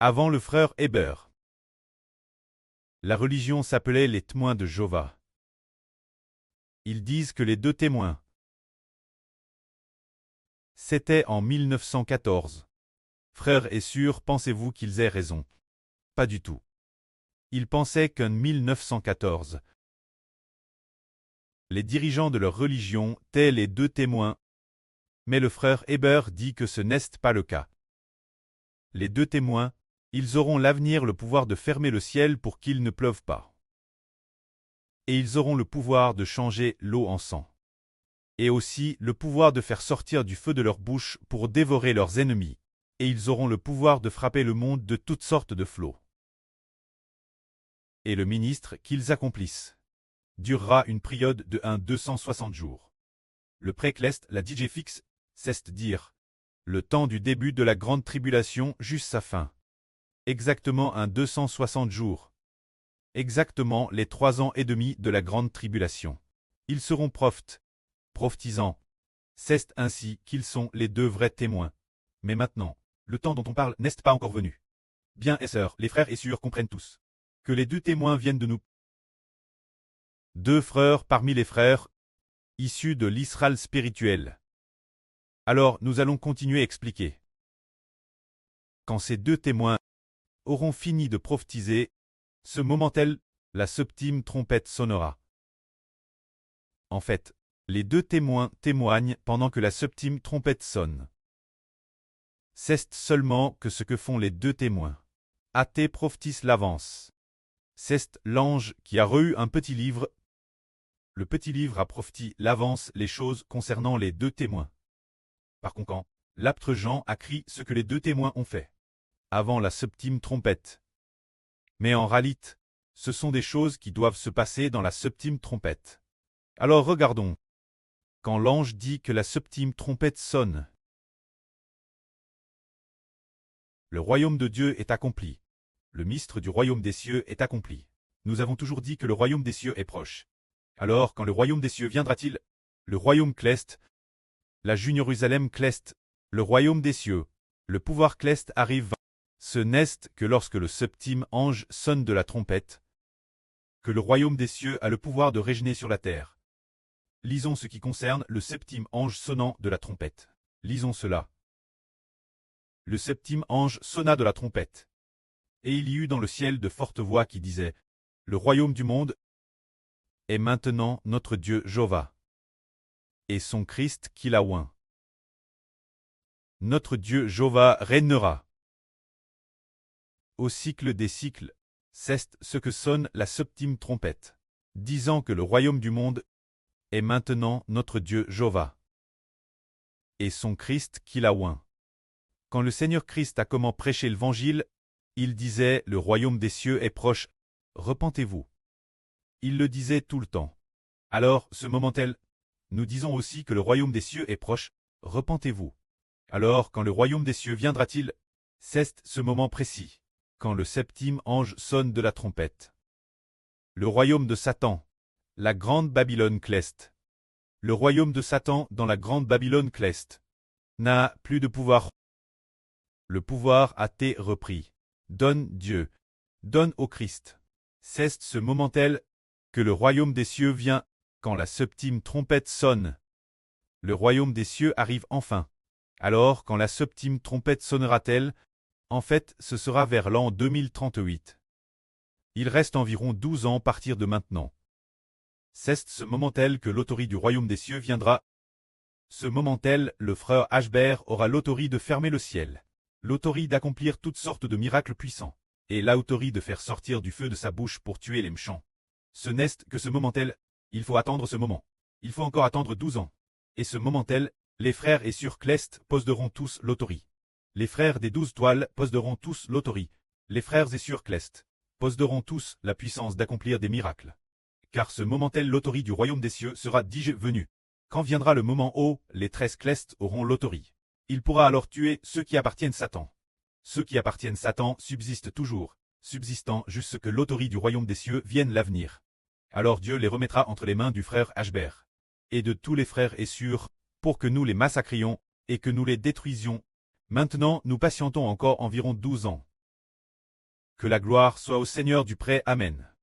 Avant le frère Héber. La religion s'appelait les témoins de Jéhovah. Ils disent que les deux témoins. C'était en 1914. Frères et sœurs, pensez-vous qu'ils aient raison? Pas du tout. Ils pensaient qu'en 1914, les dirigeants de leur religion étaient les deux témoins, mais le frère Héber dit que ce n'est pas le cas. Les deux témoins, ils auront l'avenir le pouvoir de fermer le ciel pour qu'il ne pleuve pas. Et ils auront le pouvoir de changer l'eau en sang. Et aussi le pouvoir de faire sortir du feu de leur bouche pour dévorer leurs ennemis. Et ils auront le pouvoir de frapper le monde de toutes sortes de flots. Et le ministre qu'ils accomplissent durera une période de 260 jours. Le précleste, la DJ fixe, c'est-à-dire le temps du début de la grande tribulation jusqu'à sa fin. Exactement 260 jours. Exactement les 3 ans et demi de la grande tribulation. Ils seront prophétisants. C'est ainsi qu'ils sont les deux vrais témoins. Mais maintenant, le temps dont on parle n'est pas encore venu. Bien et sœurs, les frères et sœurs comprennent tous que les deux témoins viennent de nous. Deux frères parmi les frères, issus de l'Israël spirituel. Alors nous allons continuer à expliquer. Quand ces deux témoins auront fini de prophétiser, ce moment-là, la septième trompette sonnera. En fait, les deux témoins témoignent pendant que la septième trompette sonne. C'est seulement que ce que font les deux témoins. Athée prophétise l'avance. C'est l'ange qui a reçu un petit livre. Le petit livre a prophétisé l'avance les choses concernant les deux témoins. Par conséquent, l'apôtre Jean a écrit ce que les deux témoins ont fait avant la septième trompette. Mais en réalité, ce sont des choses qui doivent se passer dans la septième trompette. Alors regardons. Quand l'ange dit que la septième trompette sonne, le royaume de Dieu est accompli. Le mystère du royaume des cieux est accompli. Nous avons toujours dit que le royaume des cieux est proche. Alors quand le royaume des cieux viendra-t-il? Le royaume cleste, la Jérusalem cleste, le royaume des cieux, le pouvoir cleste arrive. Ce n'est que lorsque le septième ange sonne de la trompette, que le royaume des cieux a le pouvoir de régner sur la terre. Lisons ce qui concerne le septième ange sonnant de la trompette. Lisons cela. Le septième ange sonna de la trompette. Et il y eut dans le ciel de fortes voix qui disaient, le royaume du monde est maintenant notre Dieu Jéhovah, et son Christ qui l'a oint. Notre Dieu Jéhovah régnera au cycle des cycles, c'est ce que sonne la septième trompette, disant que le royaume du monde est maintenant notre Dieu Jéhovah, et son Christ qui l'a oint. Quand le Seigneur Christ a comment prêché l'évangile, il disait le royaume des cieux est proche, repentez-vous. Il le disait tout le temps. Alors, ce moment-là, nous disons aussi que le royaume des cieux est proche, repentez-vous. Alors, quand le royaume des cieux viendra-t-il? C'est ce moment précis, quand le septième ange sonne de la trompette. Le royaume de Satan, la grande Babylone cleste. Le royaume de Satan dans la grande Babylone cleste n'a plus de pouvoir. Le pouvoir a été repris. Donne Dieu, donne au Christ. C'est ce moment-là que le royaume des cieux vient, quand la septième trompette sonne. Le royaume des cieux arrive enfin. Alors, quand la septième trompette sonnera-t-elle? En fait, ce sera vers l'an 2038. Il reste environ 12 ans à partir de maintenant. C'est ce moment-là que l'autorité du royaume des cieux viendra. Ce moment-là, le frère Ashber aura l'autorité de fermer le ciel, l'autorité d'accomplir toutes sortes de miracles puissants, et l'autorité de faire sortir du feu de sa bouche pour tuer les méchants. Ce n'est que ce moment-là, il faut attendre ce moment. Il faut encore attendre 12 ans. Et ce moment-là, les frères et sœurs clestes posséderont tous l'autorité. Les frères des 12 toiles posséderont tous l'autorité. Les frères et sœurs clestes posséderont tous la puissance d'accomplir des miracles. Car ce moment-là, l'autorité du royaume des cieux sera déjà venue. Quand viendra le moment où les 13 clestes auront l'autorité, il pourra alors tuer ceux qui appartiennent Satan. Ceux qui appartiennent Satan subsistent toujours, subsistant jusqu'à ce que l'autorité du royaume des cieux vienne l'avenir. Alors Dieu les remettra entre les mains du frère Ashber et de tous les frères et sœurs, pour que nous les massacrions et que nous les détruisions. Maintenant, nous patientons encore environ 12 ans. Que la gloire soit au Seigneur du pré. Amen.